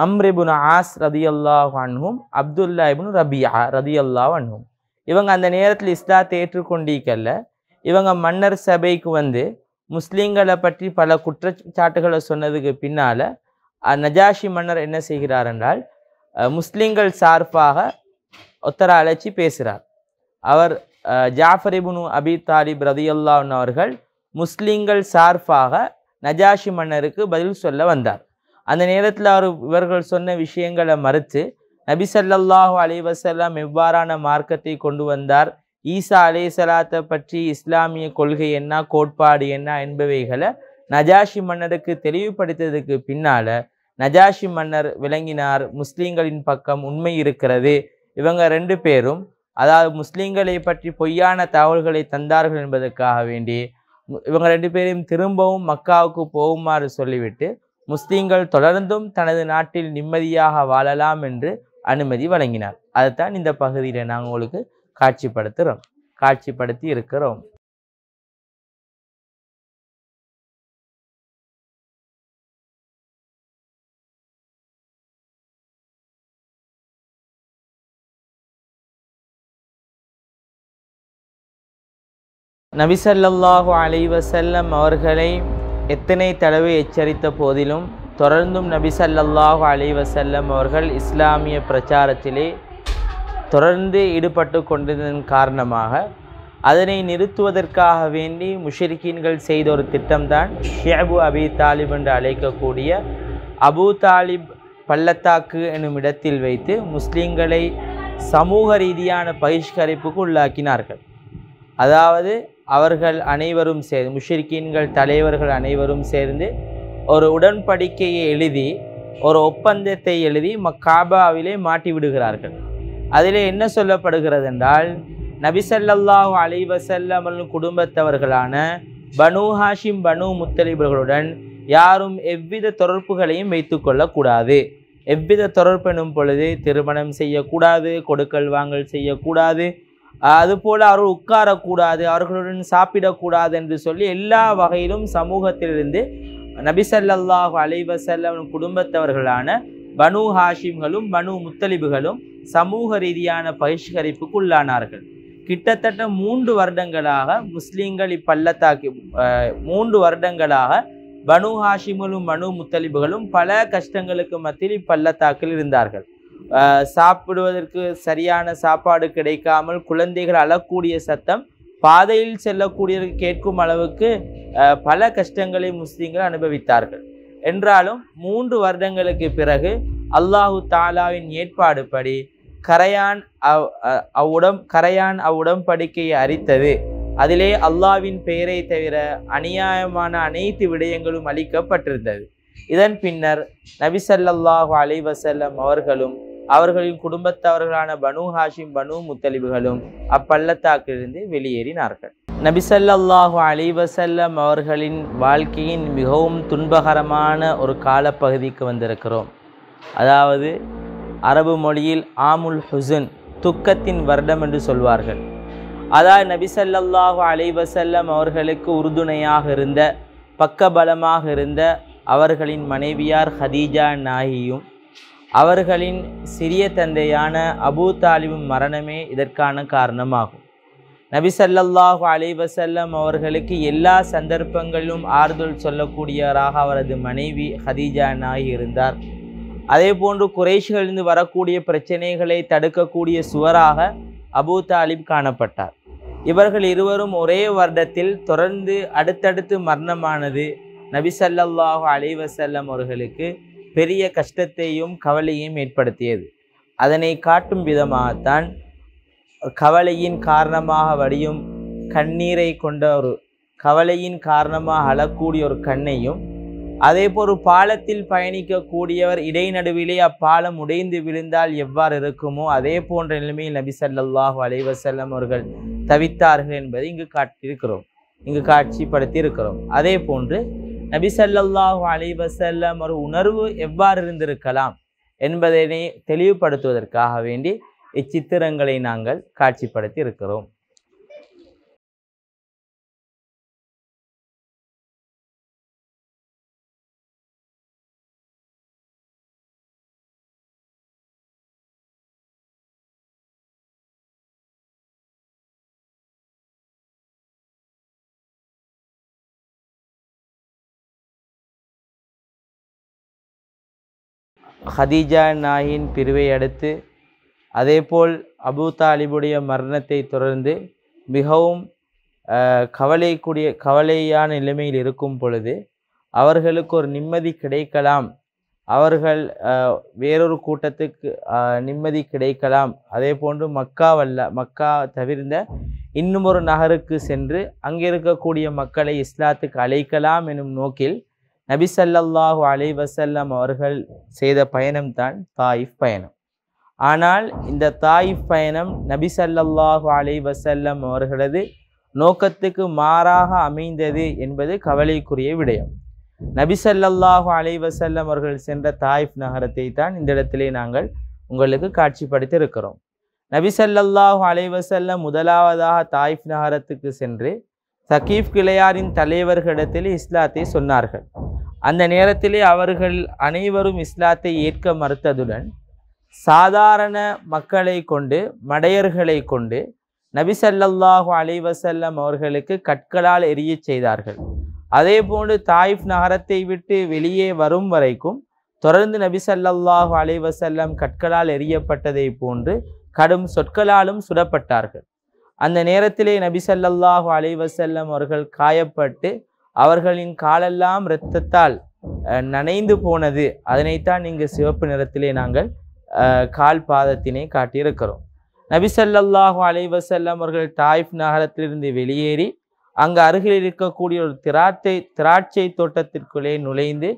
அம்ர் இப்னு ஆஸ் ரலியல்லாஹு அன்ஹும் அப்துல்லா இப்னு ரபியா ரலியல்லாஹு அன்ஹும். இவங்க அந்த நேரத்தில் இஸ்லாத்தை ஏற்றுக்கொண்டிருக்கல. இவங்க மன்னர் சபைக்கு வந்து முஸ்லீம்களை பற்றி பல குற்றச்சாட்டுகளை சொன்னதுக்கு பின்னால் நஜாஷி மன்னர் என்ன செய்கிறார் என்றால், முஸ்லீம்கள் சார்பாக ஒத்தரை அழைச்சி பேசுகிறார். அவர் ஜாஃபர் இப்னு அபி தாலிப் ரலியல்லாஹு அன்ஹு அவர்கள் முஸ்லீம்கள் சார்பாக நஜாஷி மன்னருக்கு பதில் சொல்ல வந்தார். அந்த நேரத்தில் இவர்கள் சொன்ன விஷயங்களை மறுத்து நபி ஸல்லல்லாஹு அலைஹி வஸல்லம் எவ்வாறான மார்க்கத்தை கொண்டு வந்தார், ஈசா அலைஹிஸ்ஸலாத்தை பற்றி இஸ்லாமிய கொள்கை என்ன, கோட்பாடு என்ன என்பவைகளை நஜாஷி மன்னருக்கு தெளிவுபடுத்தியதுக்கு பின்னால் நஜாஷி மன்னர் விளங்கினார், முஸ்லீம்களின் பக்கம் உண்மை இருக்கிறது. இவங்க 2 பேரும் அதாவது முஸ்லீம்களை பற்றி பொய்யான தகவல்களை தந்தார்கள் என்பதற்காக வேண்டி இவங்க 2 பேரையும் திரும்பவும் மக்காவுக்கு போகுமாறு சொல்லிவிட்டு முஸ்லீம்கள் தொடர்ந்தும் தனது நாட்டில் நிம்மதியாக வாழலாம் என்று அனுமதி வழங்கினார். அதுதான் இந்த பகுதியில் நாங்கள் உங்களுக்கு காட்சிப்படுத்தி இருக்கிறோம். நபி ஸல்லல்லாஹு அலைஹி வஸல்லம் அவர்களை எத்தனை தடவை எச்சரித்த போதிலும் தொடர்ந்தும் நபி ஸல்லல்லாஹு அலைஹி வஸல்லம் அவர்கள் இஸ்லாமிய பிரச்சாரத்திலே தொடர்ந்து ஈடுபட்டு கொண்டதன் காரணமாக அதனை நிறுத்துவதற்காக வேண்டி முஷ்ரிக்கீன்கள் செய்த ஒரு திட்டம்தான் ஷிஅபு அபி தாலிப் என்று அழைக்கக்கூடிய அபூ தாலிப் பள்ளத்தாக்கு என்னும் இடத்தில் வைத்து முஸ்லிம்களை சமூக ரீதியான பகிஷ்கரிப்புக்கு உள்ளாக்கினார்கள். அதாவது அவர்கள் அனைவரும் சேர்ந்து முஷ்ரிக்கீன்கள் தலைவர்கள் அனைவரும் சேர்ந்து ஒரு உடன்படிக்கையை எழுதி ஒரு ஒப்பந்தத்தை எழுதி காபாவிலே மாட்டி விடுகிறார்கள். அதிலே என்ன சொல்லப்படுகிறது என்றால் நபி ஸல்லல்லாஹு அலைஹி வஸல்லம் குடும்பத்தவர்களான பனு ஹாஷிம் பனு முத்தலிபர்களுடன் யாரும் எவ்வித தொடர்புகளையும் வைத்து கொள்ளக்கூடாது. எவ்வித தொடர்பு எனும் பொழுது திருமணம் செய்யக்கூடாது, கொடுக்கல் வாங்கல் செய்யக்கூடாது, அதுபோல் அவர்கள் உட்காரக்கூடாது, அவர்களுடன் சாப்பிடக்கூடாது என்று சொல்லி எல்லா வகையிலும் சமூகத்திலிருந்து நபி ஸல்லல்லாஹு அலைஹி வஸல்லம் குடும்பத்தவர்களான பனு ஹாஷிம்களும் பனு முத்தலிபுகளும் சமூக ரீதியான பகிஷ்கரிப்புக்கு உள்ளானார்கள். கிட்டத்தட்ட 3 வருடங்களாக முஸ்லீம்கள் இப்பள்ளத்தாக்கு 3 வருடங்களாக பனு ஹாஷிம்களும் பனு முத்தலிபுகளும் பல கஷ்டங்களுக்கு மத்தியில் இப்பள்ளத்தாக்கில் இருந்தார்கள். சாப்பிடுவதற்கு சரியான சாப்பாடு கிடைக்காமல் குழந்தைகள் அழக்கூடிய சத்தம் பாதையில் செல்லக்கூடிய கேட்கும் அளவுக்கு பல கஷ்டங்களை முஸ்லிம்கள் அனுபவித்தார்கள். என்றாலும் 3 வருடங்களுக்கு பிறகு அல்லாஹு தாலாவின் ஏற்பாடு படி கரையான் அவ்வுடன்படிக்கையை அரித்தது. அதிலே அல்லாஹ்வின் பெயரை தவிர அநியாயமான அனைத்து விடயங்களும் அளிக்கப்பட்டிருந்தது. இதன் பின்னர் நபி ஸல்லல்லாஹு அலைஹி வஸல்லம் அவர்களும் அவர்களின் குடும்பத்தவர்களான பனு ஹாஷிம் பனு முத்தலிபுகளும் அப்பள்ளத்தாக்கிலிருந்து வெளியேறினார்கள். நபி ஸல்லல்லாஹு அலைஹி வஸல்லம் அவர்களின் வாழ்க்கையின் மிகவும் துன்பகரமான ஒரு காலப்பகுதிக்கு வந்திருக்கிறோம். அதாவது அரபு மொழியில் ஆமுல் ஹுசன், துக்கத்தின் வருடம் என்று சொல்வார்கள். அதாவது நபி ஸல்லல்லாஹு அலைஹி வஸல்லம் அவர்களுக்கு உறுதுணையாக இருந்த பக்கபலமாக இருந்த அவர்களின் மனைவியார் ஹதீஜா நாயியும் அவர்களின் சிறிய தந்தையான அபூ தாலிபும் மரணமே இதற்கான காரணமாகும். நபி ஸல்லல்லாஹு அலைஹி வஸல்லம் அவர்களுக்கு எல்லா சந்தர்ப்பங்களிலும் ஆறுதல் சொல்லக்கூடியவராக அவரது மனைவி ஹதீஜா நாயி இருந்தார். அதே போன்று குறைஷிகளிலிருந்து வரக்கூடிய பிரச்சனைகளை தடுக்கக்கூடிய சுவராக அபூ தாலிப் காணப்பட்டார். இவர்கள் இருவரும் ஒரே வருடத்தில் தொடர்ந்து அடுத்தடுத்து மரணமானது நபி ஸல்லல்லாஹு அலைஹி வஸல்லம் அவர்களுக்கு பெரிய கஷ்டத்தையும் கவலையும் ஏற்படுத்தியது. அதனை காட்டும் விதமாகத்தான் கவலையின் காரணமாக வடியும் கண்ணீரை கொண்ட ஒரு கவலையின் காரணமாக அழக்கூடிய ஒரு கண்ணையும், அதே போல் பாலத்தில் பயணிக்கக்கூடியவர் இடைநடுவிலே அப்பாலம் உடைந்து விழுந்தால் எவ்வாறு இருக்குமோ அதே போன்ற நிலைமையில் நபி ஸல்லல்லாஹு அலைஹி வஸல்லம் அவர்கள் தவித்தார்கள் என்பதை இங்கு காட்சிப்படுத்தி இருக்கிறோம். அதே போன்று நபி ஸல்லல்லாஹு அலைஹி வஸல்லம் ஒரு உணர்வு எவ்வாறு இருந்திருக்கலாம் என்பதனை தெளிவுபடுத்துவதற்காக வேண்டி இச்சித்திரங்களை நாங்கள் காட்சிப்படுத்தி இருக்கிறோம். ஹதீஜா நாயின் பிரிவை அடுத்து அதேபோல் அபூ தாலிபுடைய மரணத்தை தொடர்ந்து மிகவும் கவலையான நிலைமையில் இருக்கும் பொழுது அவர்களுக்கு ஒரு நிம்மதி கிடைக்கலாம், அவர்கள் வேறொரு கூட்டத்துக்கு நிம்மதி கிடைக்கலாம், அதே போன்று மக்கா தவிர்ந்த இன்னும் ஒரு நகருக்கு சென்று அங்கே இருக்கக்கூடிய மக்களை இஸ்லாத்துக்கு அழைக்கலாம் எனும் நோக்கில் நபி ஸல்லல்லாஹு அலைஹி வஸல்லம் அவர்கள் செய்த பயணம்தான் தாயிஃப் பயணம். ஆனால் இந்த தாயிஃப் பயணம் நபி ஸல்லல்லாஹு அலைஹி வஸல்லம் அவர்களது நோக்கத்துக்கு மாறாக அமைந்தது என்பது கவலைக்குரிய விடயம். நபி ஸல்லல்லாஹு அலைஹி வஸல்லம் அவர்கள் சென்ற தாயிஃப் நகரத்தை தான் இந்த இடத்திலே நாங்கள் உங்களுக்கு காட்சிப்படுத்தி இருக்கிறோம். நபி ஸல்லல்லாஹு அலைஹி வஸல்லம் முதலாவதாக தாயிஃப் நகரத்துக்கு சென்று சகீஃப் கிளையாரின் தலைவர்களிடத்தில் இஸ்லாத்தை சொன்னார்கள். அந்த நேரத்திலே அவர்கள் அனைவரும் இஸ்லாத்தை ஏற்க மறுத்ததுடன் சாதாரண மக்களை கொண்டு மடையர்களை கொண்டு நபி ஸல்லல்லாஹு அலைஹி வஸல்லம் அவர்களுக்கு கற்களால் எரியச் செய்தார்கள். அதே போன்று தாயிஃப் நகரத்தை விட்டு வெளியே வரும் வரைக்கும் தொடர்ந்து நபி ஸல்லல்லாஹு அலைஹி வஸல்லம் கற்களால் எரியப்பட்டதை போன்று கடும் சொற்களாலும் சுடப்பட்டார்கள். அந்த நேரத்திலே நபி ஸல்லல்லாஹு அலைஹி வஸல்லம் அவர்கள் காயப்பட்டு அவர்களின் காலெல்லாம் இரத்தத்தால் நனைந்து போனது. அதனைத்தான் இங்கு சிவப்பு நிறத்திலே நாங்கள் கால் பாதத்தினை காட்டியிருக்கிறோம். நபி ஸல்லல்லாஹு அலைஹி வஸல்லம் அவர்கள் தாயிஃப் நகரத்திலிருந்து வெளியேறி அங்கு அருகில் இருக்கக்கூடிய ஒரு திராட்சை தோட்டத்திற்குள்ளே நுழைந்து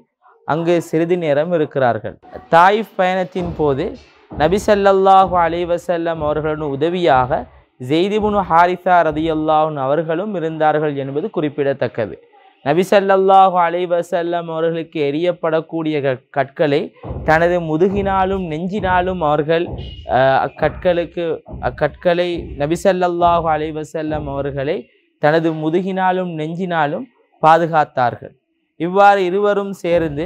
அங்கு சிறிது நேரம் இருக்கிறார்கள். தாயிஃப் பயணத்தின் போது நபி ஸல்லல்லாஹு அலைஹி வஸல்லம் அவர்களுடன் உதவியாக ஸெய்த் இப்னு ஹாரிஸா ரலியல்லாஹு அன்ஹு அவர்களும் இருந்தார்கள் என்பது குறிப்பிடத்தக்கது. நபி ஸல்லல்லாஹு அலைஹி வஸல்லம் அவர்களுக்கு எரியப்படக்கூடிய கற்களை தனது முதுகினாலும் நெஞ்சினாலும் அவர்கள் அக்கற்களை நபி ஸல்லல்லாஹு அலைஹி வஸல்லம் அவர்களை தனது முதுகினாலும் நெஞ்சினாலும் பாதுகாத்தார்கள். இவ்வாறு இருவரும் சேர்ந்து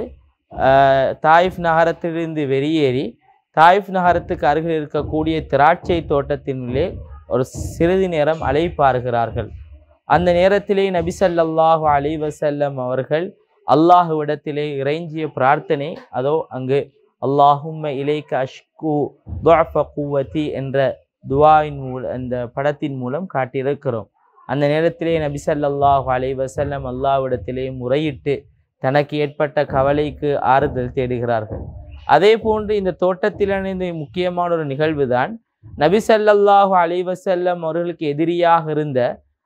தாயிஃப் நகரத்திலிருந்து வெளியேறி தாயிஃப் நகரத்துக்கு அருகில் இருக்கக்கூடிய திராட்சை தோட்டத்தினுள்ளே ஒரு சிறிது நேரம் அலைப்பாருகிறார்கள். அந்த நேரத்திலே நபி ஸல்லல்லாஹு அலைஹி வஸல்லம் அவர்கள் அல்லாஹ்விடத்திலே இறைஞ்சிய பிரார்த்தனை அதோ அங்கு அல்லாஹும்ம இலைக அஷ்கு துஅஃப குவதி என்ற துஆவின் மூலம் அந்த படத்தின் மூலம் காட்டியிருக்கிறோம். அந்த நேரத்திலே நபி ஸல்லல்லாஹு அலைஹி வஸல்லம் அல்லாஹ்விடத்திலே முறையிட்டு தனக்கு ஏற்பட்ட கவலைக்கு ஆறுதல் தேடுகிறார்கள். அதே போன்று இந்த தோட்டத்திலிருந்து முக்கியமான ஒரு நிகழ்வு தான் நபி ஸல்லல்லாஹு அலைஹி வஸல்லம் அவர்களுக்கு எதிரியாக இருந்த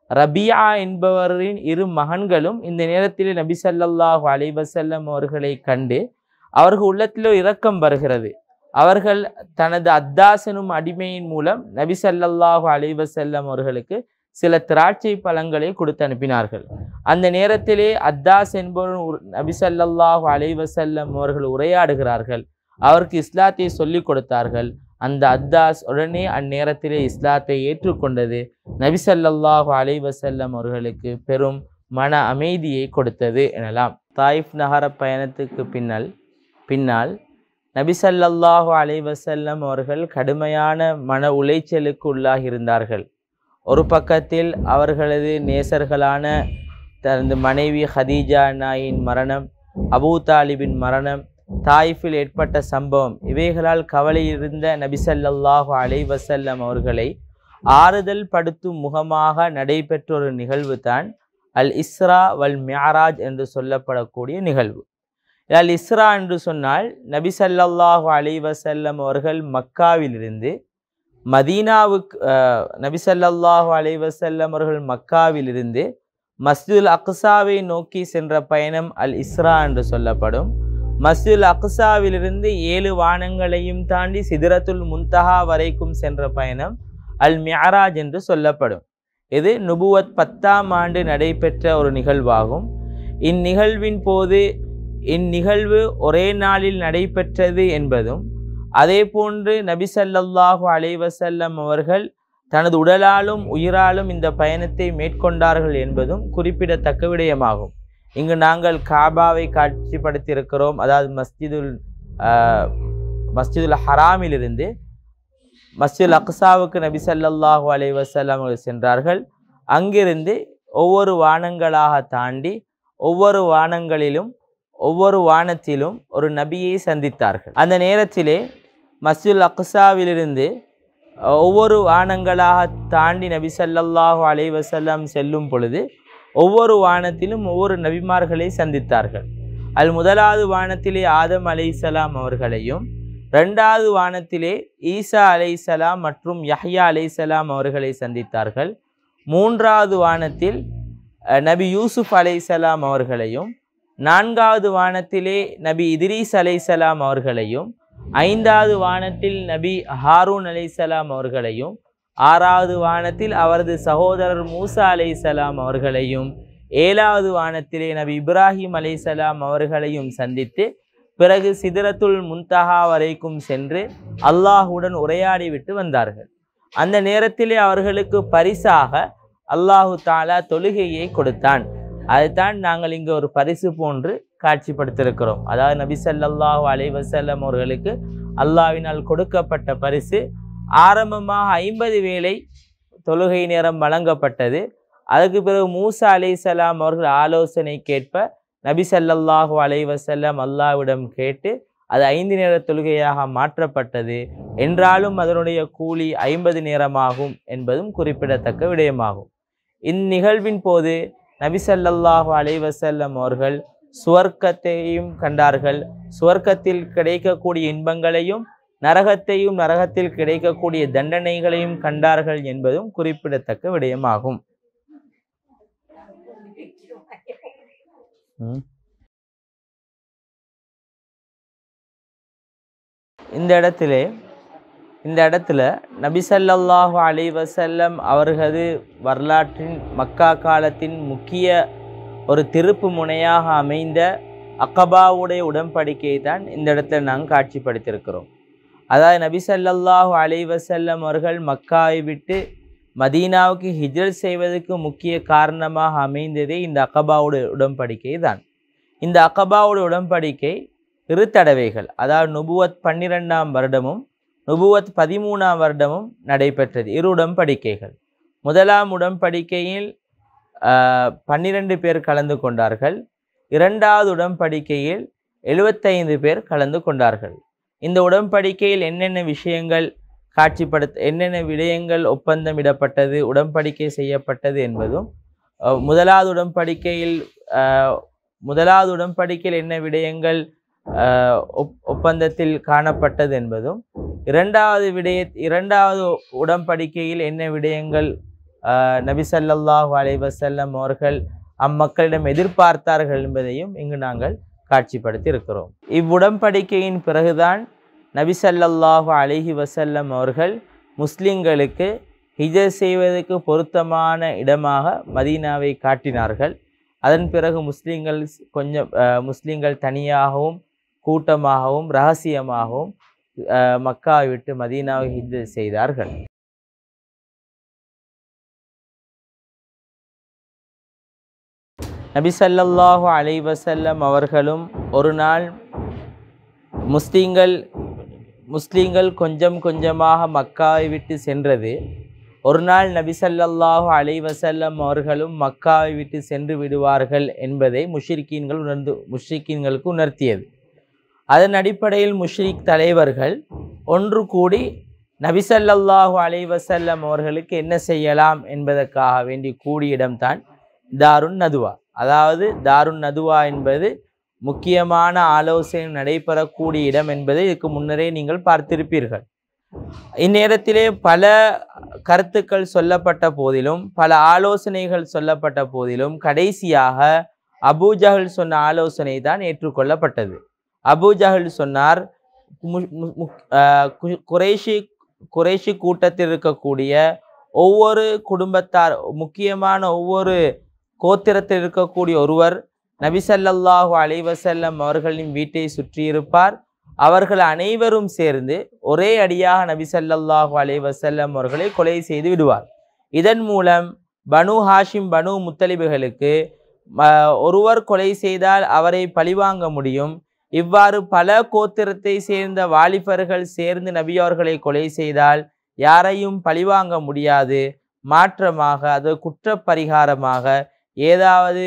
ரபியா என்பவரின் இரு மகன்களும் இந்த நேரத்திலே நபி ஸல்லல்லாஹு அலைஹி வஸல்லம் அவர்களை கண்டு அவர்கள் உள்ளத்திலோ இரக்கம் வருகிறது. அவர்கள் தனது அத்தாஸ் எனும் அடிமையின் மூலம் நபி ஸல்லல்லாஹு அலைஹி வஸல்லம் அவர்களுக்கு சில திராட்சை பழங்களை கொடுத்து அனுப்பினார்கள். அந்த நேரத்திலே அத்தாஸ் என்பவர் நபி ஸல்லல்லாஹு அலைஹி வஸல்லம் அவர்கள் உரையாடுகிறார்கள். அவருக்கு இஸ்லாத்தை சொல்லிக் கொடுத்தார்கள். அந்த அத்தாஸ் உடனே அந்நேரத்திலே இஸ்லாத்தை ஏற்றுக்கொண்டது நபி ஸல்லல்லாஹு அலைஹி வஸல்லம் அவர்களுக்கு பெரும் மன அமைதியை கொடுத்தது எனலாம். தாயிஃப் நகர பயணத்துக்கு பின்னால் நபி ஸல்லல்லாஹு அலைஹி வஸல்லம் அவர்கள் கடுமையான மன உளைச்சலுக்கு உள்ளாகி இருந்தார்கள். ஒரு பக்கத்தில் அவர்களது நேசர்களான தனது மனைவி ஹதீஜா நாயின் மரணம், அபூ தாலிபின் மரணம், தாயிஃபில் ஏற்பட்ட சம்பவம் இவைகளால் கவலையிருந்த நபி ஸல்லல்லாஹு அலைஹி வஸல்லம் அவர்களை ஆறுதல் படுத்தும் முகமாக நடைபெற்ற ஒரு நிகழ்வு தான் அல் இஸ்ரா வல் மிஅராஜ் என்று சொல்லப்படக்கூடிய நிகழ்வு. அல் இஸ்ரா என்று சொன்னால் நபி ஸல்லல்லாஹு அலைஹி வஸல்லம் அவர்கள் மக்காவிலிருந்து மதீனாவுக்கு நபி ஸல்லல்லாஹு அலைஹி வஸல்லம் அவர்கள் மக்காவிலிருந்து மஸ்ஜிதுல் அக்ஸாவை நோக்கி சென்ற பயணம் அல் இஸ்ரா என்று சொல்லப்படும். மஸ்ஜிதுல் அக்ஸாவிலிருந்து 7 வானங்களையும் தாண்டி சிதரத்துல் முன்தஹா வரைக்கும் சென்ற பயணம் அல் மிஅராஜ் என்று சொல்லப்படும். இது நுபுவத் 10ஆம் ஆண்டு நடைபெற்ற ஒரு நிகழ்வாகும். இந்நிகழ்வின் போது இந்நிகழ்வு ஒரே நாளில் நடைபெற்றது என்பதும் அதே போன்று நபி ஸல்லல்லாஹு அலைஹி வஸல்லம் அவர்கள் தனது உடலாலும் உயிராலும் இந்த பயணத்தை மேற்கொண்டார்கள் என்பதும் குறிப்பிடத்தக்க விடயமாகும். இங்கு நாங்கள் காபாவை காட்சிப்படுத்தியிருக்கிறோம். அதாவது மஸ்ஜிதுல் ஹராமிலிருந்து மஸ்ஜிதுல் அக்ஸாவுக்கு நபி ஸல்லல்லாஹு அலைஹி வஸல்லம் அவர்கள் சென்றார்கள். அங்கிருந்து ஒவ்வொரு வானங்களாக தாண்டி ஒவ்வொரு வானங்களிலும் ஒவ்வொரு வானத்திலும் ஒரு நபியை சந்தித்தார்கள். அந்த நேரத்திலே மஸ்ஜிதுல் அக்ஸாவிலிருந்து ஒவ்வொரு வானங்களாக தாண்டி நபி ஸல்லல்லாஹு அலைஹி வஸல்லம் செல்லும் பொழுது ஒவ்வொரு வானத்திலும் ஒவ்வொரு நபிமார்களை சந்தித்தார்கள். முதலாவது வானத்திலே ஆதம் அலைஹிஸ்ஸலாம் அவர்களையும், 2வது வானத்திலே ஈசா அலைஹிஸ்ஸலாம் மற்றும் யஹ்யா அலைஹிஸ்ஸலாம் அவர்களை சந்தித்தார்கள். 3வது வானத்தில் நபி யூசுப் அலைஹிஸ்ஸலாம் அவர்களையும், 4வது வானத்திலே நபி இத்ரீஸ் அலைஹிஸ்ஸலாம் அவர்களையும், 5வது வானத்தில் நபி ஹாரூன் அலைஹிஸ்ஸலாம் அவர்களையும், 6வது வானத்தில் அவரது சகோதரர் மூசா அலைஹிஸ்ஸலாம் அவர்களையும், 7வது வானத்திலே நபி இப்ராஹிம் அலைஹிஸ்ஸலாம் அவர்களையும் சந்தித்து பிறகு சிதரத்துல் முன்தஹா வரைக்கும் சென்று அல்லாஹுடன் உரையாடிவிட்டு வந்தார்கள். அந்த நேரத்திலே அவர்களுக்கு பரிசாக அல்லாஹு தாலா தொழுகையை கொடுத்தான். அதைத்தான் நாங்கள் இங்கு ஒரு பரிசு போன்று காட்சிப்படுத்தியிருக்கிறோம். அதாவது நபி ஸல்லல்லாஹு அலைஹி வஸல்லம் அவர்களுக்கு அல்லாஹ்வினால் கொடுக்கப்பட்ட பரிசு ஆரம்பமாக 50 வேளை தொழுகை நேரம் வழங்கப்பட்டது. அதுக்கு பிறகு மூசா அலைஹிஸ்ஸலாம் அவர்கள் ஆலோசனை கேட்ப நபி ஸல்லல்லாஹு அலைஹி வஸல்லம் அல்லாஹ்விடம் கேட்டு அது 5 நேர தொழுகையாக மாற்றப்பட்டது. என்றாலும் அதனுடைய கூலி 50 நேரமாகும் என்பதும் குறிப்பிடத்தக்க விடயமாகும். இந்நிகழ்வின் போது நபி ஸல்லல்லாஹு அலைஹி வஸல்லம் அவர்கள் சுவர்க்கத்தையும் கண்டார்கள். சுவர்க்கத்தில் கிடைக்கக்கூடிய இன்பங்களையும் நரகத்தையும் நரகத்தில் கிடைக்கக்கூடிய தண்டனைகளையும் கண்டார்கள் என்பதும் குறிப்பிடத்தக்க விடயமாகும். இந்த இடத்துல நபி ஸல்லல்லாஹு அலைஹி வஸல்லம் அவர்களது வரலாற்றின் மக்கா காலத்தின் முக்கிய ஒரு திருப்பு முனையாக அமைந்த அக்கபாவுடைய உடன்படிக்கையை தான் இந்த இடத்துல நாங்கள் காட்சிப்படுத்தியிருக்கிறோம். அதாவது நபி ஸல்லல்லாஹு அலைஹி வஸல்லம் அவர்கள் மக்காவை விட்டு மதீனாவுக்கு ஹிஜ்ரத் செய்வதற்கு முக்கிய காரணமாக அமைந்ததே இந்த அக்கபாவுடைய உடன்படிக்கை தான். இந்த அக்கபாவுடைய உடன்படிக்கை 2 தடவைகள், அதாவது நுபுவத் 12ஆம் வருடமும் நுபுவத் 13ஆம் வருடமும் நடைபெற்றது. 2 உடன்படிக்கைகள். முதலாம் உடன்படிக்கையில் 12 பேர் கலந்து கொண்டார்கள். 2வது உடன்படிக்கையில் 75 பேர் கலந்து கொண்டார்கள். இந்த உடன்படிக்கையில் என்னென்ன விஷயங்கள் என்னென்ன விடயங்கள் ஒப்பந்தமிடப்பட்டது, உடன்படிக்கை செய்யப்பட்டது என்பதும், முதலாவது உடன்படிக்கையில் என்ன விடயங்கள் ஒப்பந்தத்தில் காணப்பட்டது என்பதும், இரண்டாவது உடன்படிக்கையில் என்ன விடயங்கள் நபி ஸல்லல்லாஹு அலைஹி வஸல்லம் அவர்கள் அம்மக்களிடம் எதிர்பார்த்தார்கள் என்பதையும் இங்கு நாங்கள் காட்சிப்படுத்தி இருக்கிறோம். இவ்வுடன்படிக்கையின் பிறகுதான் நபி ஸல்லல்லாஹு அலைஹி வஸல்லம் அவர்கள் முஸ்லிம்களுக்கு ஹிஜ்ரத் செய்வதற்கு பொருத்தமான இடமாக மதீனாவை காட்டினார்கள். அதன் பிறகு முஸ்லிம்கள் தனியாகவும் கூட்டமாகவும் இரகசியமாகவும் மக்காவை விட்டு மதீனாவை ஹிஜ்ரத் செய்தார்கள். நபி ஸல்லல்லாஹு அலைஹி வஸல்லம் அவர்களும் ஒரு நாள் முஸ்லிம்கள் கொஞ்சம் கொஞ்சமாக மக்காவை விட்டு சென்றது. ஒரு நாள் நபி ஸல்லல்லாஹு அலைஹி வஸல்லம் அவர்களும் மக்காவை விட்டு சென்று விடுவார்கள் என்பதை முஷ்ரிக்கீன்களுக்கு உணர்த்தியது. அதன் அடிப்படையில் முஷ்ரிக் தலைவர்கள் ஒன்று கூடி நபி ஸல்லல்லாஹு அலைஹி வஸல்லம் அவர்களுக்கு என்ன செய்யலாம் என்பதற்காக வேண்டி கூடிய இடம்தான் தாருன் நதுவா. அதாவது தாருன் நதுவா என்பது முக்கியமான ஆலோசனை நடைபெறக்கூடிய இடம் என்பதை இதுக்கு முன்னரே நீங்கள் பார்த்திருப்பீர்கள். இந்நேரத்திலே பல கருத்துக்கள் சொல்லப்பட்ட போதிலும், பல ஆலோசனைகள் சொல்லப்பட்ட போதிலும், கடைசியாக அபூஜஹல் சொன்ன ஆலோசனை தான் ஏற்றுக்கொள்ளப்பட்டது. அபூஜஹல் சொன்னார், குறைஷி கூட்டத்தில் இருக்கக்கூடிய ஒவ்வொரு குடும்பத்தார், முக்கியமான ஒவ்வொரு கோத்திரத்தில் இருக்கக்கூடிய ஒருவர் நபி ஸல்லல்லாஹு அலைஹி வஸல்லம் அவர்களின் வீட்டை சுற்றியிருப்பார். அவர்கள் அனைவரும் சேர்ந்து ஒரே அடியாக நபி ஸல்லல்லாஹு அலைஹி வஸல்லம் அவர்களை கொலை செய்து விடுவார். இதன் மூலம் பனு ஹாஷிம் பனு முத்தலிபுகளுக்கு ஒருவர் கொலை செய்தால் அவரை பழிவாங்க முடியும். இவ்வாறு பல கோத்திரத்தை சேர்ந்த வாலிபர்கள் சேர்ந்து நபி அவர்களை கொலை செய்தால் யாரையும் பழிவாங்க முடியாது. மாற்றமாக அது குற்றப்பரிகாரமாக ஏதாவது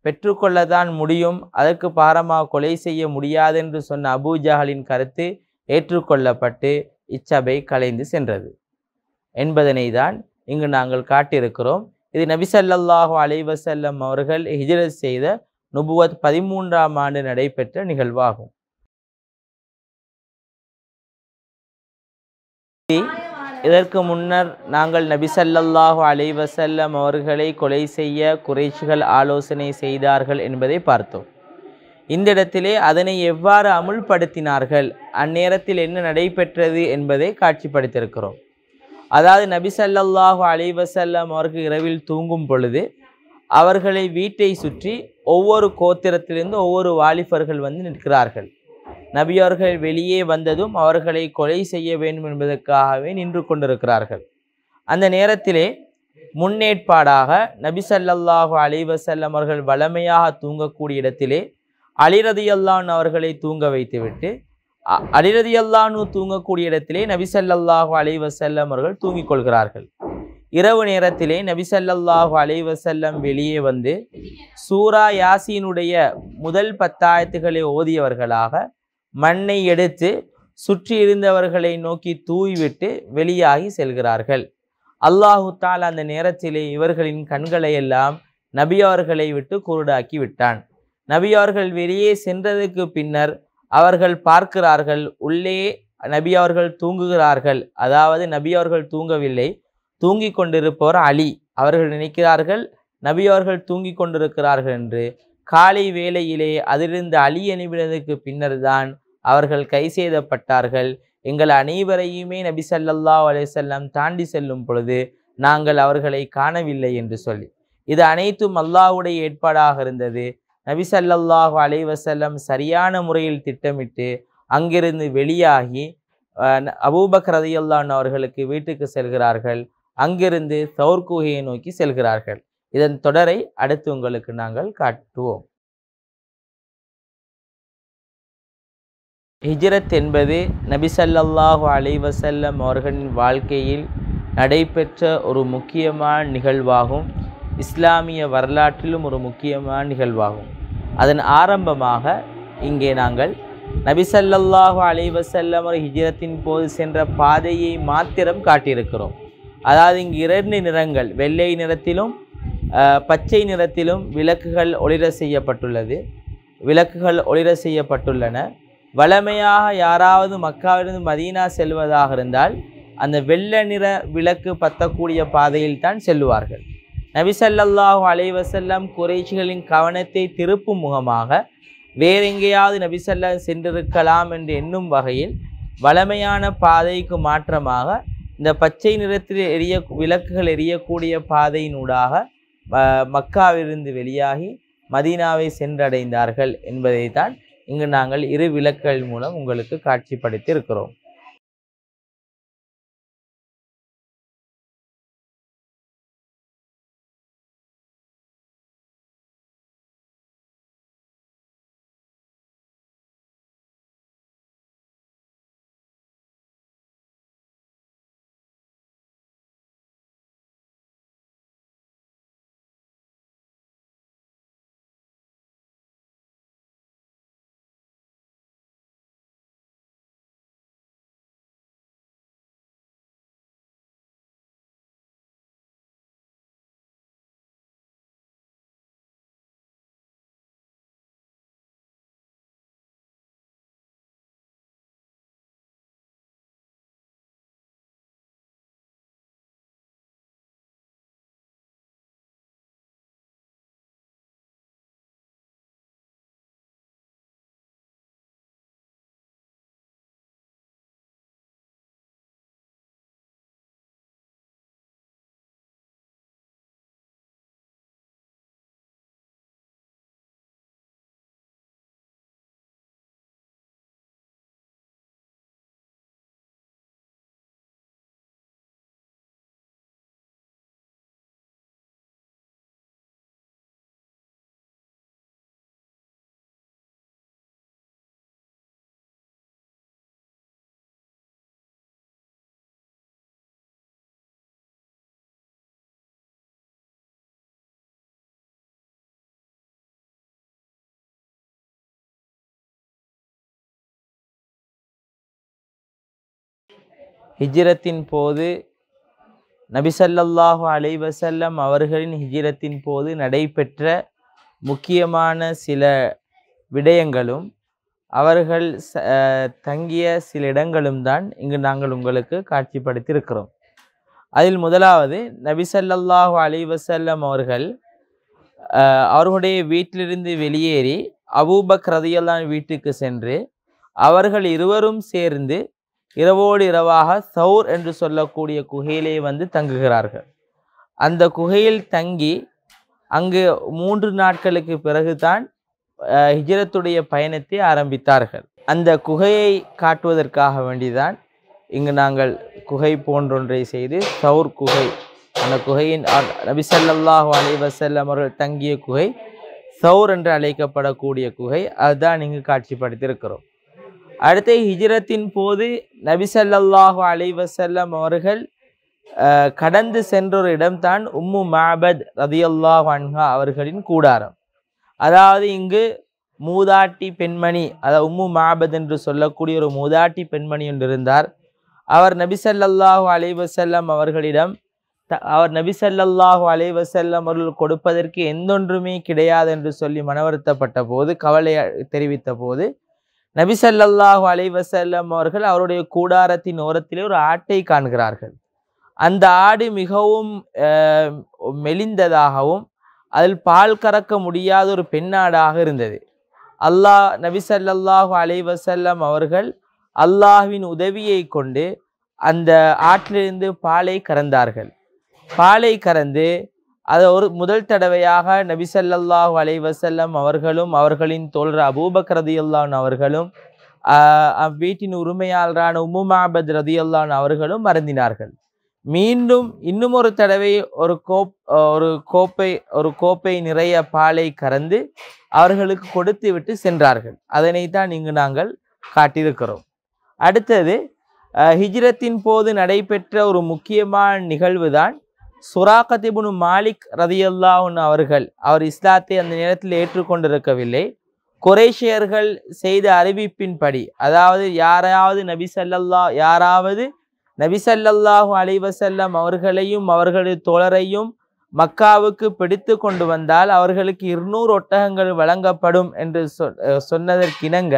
பெற்றுக்கொள்ளத்தான் முடியும், அதற்கு பாரமாக கொலை செய்ய முடியாது என்று சொன்ன அபூஜஹலின் கருத்து ஏற்றுக்கொள்ளப்பட்டு இச்சபை கலைந்து சென்றது என்பதனை தான் இங்கு நாங்கள் காட்டியிருக்கிறோம். இது நபி ஸல்லல்லாஹு அலைஹி வஸல்லம் அவர்கள் ஹிஜ்ரத் செய்த நுபுவத் 13ஆம் ஆண்டு நடைபெற்ற நிகழ்வாகும். இதற்கு முன்னர் நாங்கள் நபி ஸல்லல்லாஹு அலைஹி வஸல்லம் அவர்களை கொலை செய்ய குறைஷிகள் ஆலோசனை செய்தார்கள் என்பதை பார்த்தோம். இந்த இடத்திலே அதனை எவ்வாறு அமுல்படுத்தினார்கள், அந்நேரத்தில் என்ன நடைபெற்றது என்பதை காட்சிப்படுத்தியிருக்கிறோம். அதாவது நபி ஸல்லல்லாஹு அலைஹி வஸல்லம் அவர்கள் இரவில் தூங்கும் பொழுது அவர்களை வீட்டை சுற்றி ஒவ்வொரு கோத்திரத்திலிருந்து ஒவ்வொரு வாலிபர்கள் வந்து நிற்கிறார்கள். நபி அவர்கள் வெளியே வந்ததும் அவர்களை கொலை செய்ய வேண்டும் என்பதற்காகவே நின்று கொண்டிருக்கிறார்கள். அந்த நேரத்திலே முன்னேற்பாடாக நபி ஸல்லல்லாஹு அலைஹி வஸல்லம் அவர்கள் வளமையாக தூங்கக்கூடிய இடத்திலே அலி ரலியல்லாஹு அன்ஹு அவர்களை தூங்க வைத்துவிட்டு அலி ரலியல்லாஹு அன்ஹு தூங்கக்கூடிய இடத்திலே நபி ஸல்லல்லாஹு அலைஹி வஸல்லம் அவர்கள் தூங்கிக் கொள்கிறார்கள். இரவு நேரத்திலே நபி ஸல்லல்லாஹு அலைஹி வஸல்லம் வெளியே வந்து சூரா யாசீனுடைய முதல் 10 ஆயத்துக்களை ஓதியவர்களாக மண்ணை எடுத்து சுற்றி இருந்தவர்களை நோக்கி தூவிவிட்டு வெளியாகி செல்கிறார்கள். அல்லாஹு தஆலா அந்த நேரத்திலே இவர்களின் கண்களை எல்லாம் நபி அவர்களை விட்டு குருடாக்கி விட்டான். நபி அவர்கள் வெளியே சென்றதுக்கு பின்னர் அவர்கள் பார்க்கிறார்கள், உள்ளே நபி அவர்கள் தூங்குகிறார்கள். அதாவது நபி அவர்கள் தூங்கவில்லை, தூங்கி கொண்டிருப்பவர் அலி. அவர்கள் நினைக்கிறார்கள் நபி அவர்கள் தூங்கி கொண்டிருக்கிறார்கள் என்று. காலை வேளையிலே அதிலிருந்து அலி அனுப்பினதுக்கு பின்னர் தான் அவர்கள் கை செய்தப்பட்டார்கள். எங்கள் அனைவரையுமே நபி ஸல்லல்லாஹு அலைஹி வஸல்லம் தாண்டி செல்லும் பொழுது நாங்கள் அவர்களை காணவில்லை என்று சொல்லி. இது அனைத்தும் அல்லாஹ்வுடைய ஏற்பாடாக இருந்தது. நபி ஸல்லல்லாஹு அலைஹி வஸல்லம் சரியான முறையில் திட்டமிட்டு அங்கிருந்து வெளியாகி அபூபக்கர் ரலியல்லாஹு அன்ஹு அவர்களுக்கு வீட்டுக்கு செல்கிறார்கள். அங்கிருந்து தௌர் குகையை நோக்கி செல்கிறார்கள். இதன் தொடரை அடுத்து உங்களுக்கு நாங்கள் காட்டுவோம். ஹிஜ்ரத் என்பது நபி ஸல்லல்லாஹு அலைஹி வஸல்லம் அவர்களின் வாழ்க்கையில் நடைபெற்ற ஒரு முக்கியமான நிகழ்வாகும். இஸ்லாமிய வரலாற்றிலும் ஒரு முக்கியமான நிகழ்வாகும். அதன் ஆரம்பமாக இங்கே நாங்கள் நபி ஸல்லல்லாஹு அலைஹி வஸல்லம் ஹிஜ்ரத்தின் போது சென்ற பாதையை மாத்திரம் காட்டியிருக்கிறோம். அதாவது இங்கு 2 நிறங்கள், வெள்ளை நிறத்திலும் பச்சை நிறத்திலும் விளக்குகள் ஒளிர செய்யப்பட்டுள்ளன. வழமையாக யாராவது மக்காவிலிருந்து மதீனா செல்வதாக இருந்தால் அந்த வெள்ளை நிற விளக்கு பத்தக்கூடிய பாதையில் தான் செல்லுவார்கள். நபி ஸல்லல்லாஹு அலைஹி வஸல்லம் குறைஷிகளின் கவனத்தை திருப்பும் முகமாக வேறெங்கேயாவது நபி ஸல்லல்லாஹு சென்றிருக்கலாம் என்று எண்ணும் வகையில் வழமையான பாதைக்கு மாற்றமாக இந்த பச்சை நிறத்தில் விளக்குகள் எரியக்கூடிய பாதையினூடாக மக்காவிலிருந்து வெளியாகி மதீனாவை சென்றடைந்தார்கள் என்பதை தான் இங்கு நாங்கள் 2 விளக்குகள் மூலம் உங்களுக்கு காட்சிப்படுத்தி இருக்கிறோம். ஹிஜ்ரத்தின் போது நபி ஸல்லல்லாஹு அலைஹி வஸல்லம் அவர்களின் ஹிஜ்ரத்தின் போது நடைபெற்ற முக்கியமான சில விடயங்களும் அவர்கள் தங்கிய சில இடங்களும் தான் இங்கு நாங்கள் உங்களுக்கு காட்சிப்படுத்தி இருக்கிறோம். அதில் முதலாவது நபி ஸல்லல்லாஹு அலைஹி வஸல்லம் அவர்கள் அவர்களுடைய வீட்டிலிருந்து வெளியேறி அபூபக்கர் ரலியல்லாஹு அன்ஹு வீட்டுக்கு சென்று அவர்கள் இருவரும் சேர்ந்து இரவோடு இரவாக சௌர் என்று சொல்லக்கூடிய குகையிலே வந்து தங்குகிறார்கள். அந்த குகையில் தங்கி அங்கு 3 நாட்களுக்கு பிறகுதான் ஹிஜ்ரத்துடைய பயணத்தை ஆரம்பித்தார்கள். அந்த குகையை காட்டுவதற்காக வேண்டிதான் இங்கு நாங்கள் குகை போன்றொன்றை செய்து சௌர் குகை, அந்த குகையின் நபி ஸல்லல்லாஹு அலைஹி வஸல்லம் அவர்கள் தங்கிய குகை சௌர் என்று அழைக்கப்படக்கூடிய குகை, அதுதான் இங்கு காட்சிப்படுத்தியிருக்கிறோம். அடுத்த ஹிஜ்ரத்தின் போது நபி ஸல்லல்லாஹு அலைஹி வஸல்லம் அவர்கள் கடந்து சென்ற ஒரு இடம்தான் உம்மு மாபத் ரதியல்லாஹு அன்ஹா அவர்களின் கூடாரம். அதாவது இங்கு மூதாட்டி பெண்மணி, அதாவது உம்மு மாபத் என்று சொல்லக்கூடிய ஒரு மூதாட்டி பெண்மணி ஒன்று இருந்தார். அவர் நபி ஸல்லல்லாஹு அலைஹி வஸல்லம் அவர்களிடம் அவர்கள் கொடுப்பதற்கு எந்தொன்றுமே கிடையாது என்று சொல்லி மனவருத்தப்பட்ட போது, கவலை தெரிவித்த போது, நபி ஸல்லல்லாஹு அலைஹி வஸல்லம் அவர்கள் அவருடைய கூடாரத்தின் ஓரத்திலே ஒரு ஆட்டை காண்கிறார்கள். அந்த ஆடு மிகவும் மெலிந்ததாகவும் அதில் பால் கறக்க முடியாத ஒரு பெண்ணாடாக இருந்தது. நபி ஸல்லல்லாஹு அலைஹி வஸல்லம் அவர்கள் அல்லாஹ்வின் உதவியை கொண்டு அந்த ஆற்றிலிருந்து பாலை கறந்தார்கள். பாலை கறந்து அதை முதல் தடவையாக நபி ஸல்லல்லாஹு அலைஹி வஸல்லம் அவர்களும் அவர்களின் தோழர் அபூபக்கர் ரலியல்லாஹு அன்ஹு அவர்களும் வீட்டின் உரிமையாளரான உம்மு மாபத் ரலியல்லாஹு அன்ஹா அவர்களும் அருந்தினார்கள். மீண்டும் இன்னும் ஒரு தடவை ஒரு கோப்பை நிறைய பாலை கறந்து அவர்களுக்கு கொடுத்து விட்டு சென்றார்கள். அதனைத்தான் இங்கு நாங்கள் காட்டியிருக்கிறோம். அடுத்தது ஹிஜ்ரத்தின் போது நடைபெற்ற ஒரு முக்கியமான நிகழ்வு தான் சுராகத் இப்னு மாலிக் ரலியல்லாஹு அன்ஹு அவர் இஸ்லாத்தை அந்த நேரத்தில் ஏற்றுக்கொண்டிருக்கவில்லை. குறைஷியர்கள் செய்த அறிவிப்பின்படி, அதாவது யாராவது நபி ஸல்லல்லாஹு அலைஹி வஸல்லம் அவர்களையும் அவர்களது தோழரையும் மக்காவுக்கு பிடித்து கொண்டு வந்தால் அவர்களுக்கு 200 ஒட்டகங்கள் வழங்கப்படும் என்று சொன்னதற்கிணங்க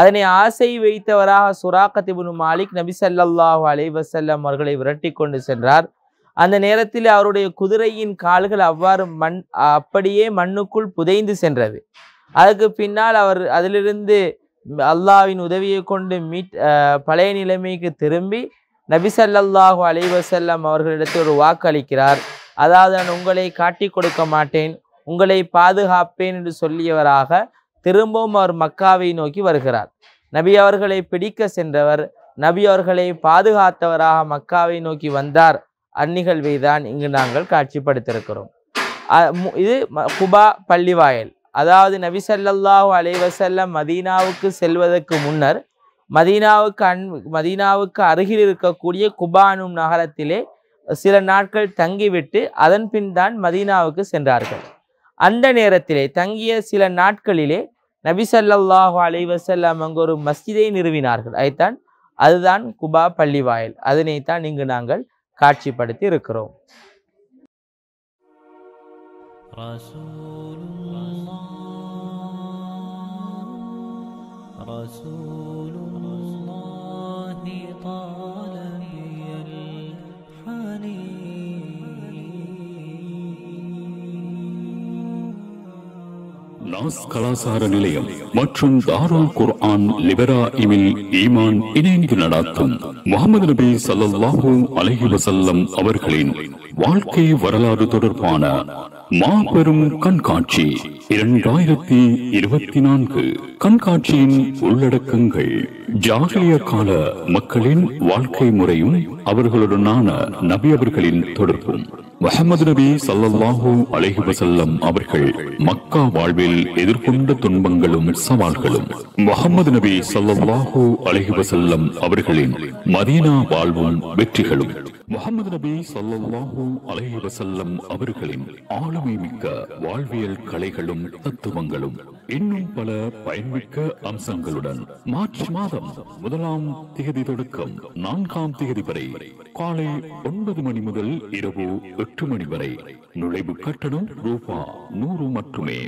அதனை ஆசை வைத்தவராக சுராகத் இப்னு மாலிக் நபி ஸல்லல்லாஹு அலைஹி வஸல்லம் அவர்களை விரட்டி கொண்டு சென்றார். அந்த நேரத்தில் அவருடைய குதிரையின் கால்கள் அப்படியே மண்ணுக்குள் புதைந்து சென்றது. அதுக்கு பின்னால் அவர் அதிலிருந்து அல்லாஹ்வின் உதவியை கொண்டு பழைய நிலைமைக்கு திரும்பி நபி ஸல்லல்லாஹு அலைஹி வஸல்லம் அவர்களிடத்தில் ஒரு வாக்கு அளிக்கிறார். அதாவது நான் உங்களை காட்டி கொடுக்க மாட்டேன், உங்களை பாதுகாப்பேன் என்று சொல்லியவராக திரும்பவும் அவர் மக்காவை நோக்கி வருகிறார். நபி அவர்களை பிடிக்க சென்றவர் நபி அவர்களை பாதுகாத்தவராக மக்காவை நோக்கி வந்தார். அந்நிகழ்வை தான் இங்கு நாங்கள் காட்சிப்படுத்தியிருக்கிறோம். இது குபா பள்ளிவாயல். அதாவது நபி ஸல்லல்லாஹு அலைஹி வஸல்லம் மதீனாவுக்கு செல்வதற்கு முன்னர் மதீனாவுக்கு அருகில் இருக்கக்கூடிய குபா எனும் நகரத்திலே சில நாட்கள் தங்கிவிட்டு அதன் பின் தான் மதீனாவுக்கு சென்றார்கள். அந்த நேரத்திலே தங்கிய சில நாட்களிலே நபி ஸல்லல்லாஹு அலைஹி வஸல்லம் அங்கு ஒரு மஸ்ஜிதை நிறுவினார்கள். அதுதான் குபா பள்ளிவாயல். அதனைத்தான் இங்கு நாங்கள் காட்சிப்படுத்தி இருக்கிறோம். நாஸ் கலாசார நிலையம் மற்றும் தாருல் குர்ஆன் லிபராஇமில் ஈமான் இணைந்து நடத்தும் முஹம்மது நபி ஸல்லல்லாஹு அலைஹி வஸல்லம் அவர்களின் வாழ்க்கை வரலாறு தொடர்பான மாபெரும் கண்காட்சி 2024. கண்காட்சியின் உள்ளடக்கங்கள் ஜாஹிலிய கால மக்களின் வாழ்க்கை முறையும் அவர்களுடனான நபி அவர்களின் தொடர்பும், முஹம்மது நபி ஸல்லல்லாஹு அலைஹி வஸல்லம் அவர்கள் மக்கா வாழ்வில் எதிர்கொண்ட துன்பங்களும் சவால்களும், முஹம்மது நபி ஸல்லல்லாஹு அலைஹி வஸல்லம் அவர்களின் மதீனா வாழ்வும் வெற்றிகளும், முஹம்மது நபி ஸல்லல்லாஹு அலைஹி வஸல்லம் அவர்களின் ஆளுமை மிக்க வாழ்வியல் கலைகளும் தத்துவங்களும், இன்னும் பல பயன்மிக்க அம்சங்களுடன் மார்ச் மாதம் 1ஆம் தேதி தொடக்கம் 4ஆம் தேதி வரை காலை 9 மணி முதல் இரவு 8 மணி வரை. நுழைவு கட்டணம் ரூபாய் 100 மட்டுமே.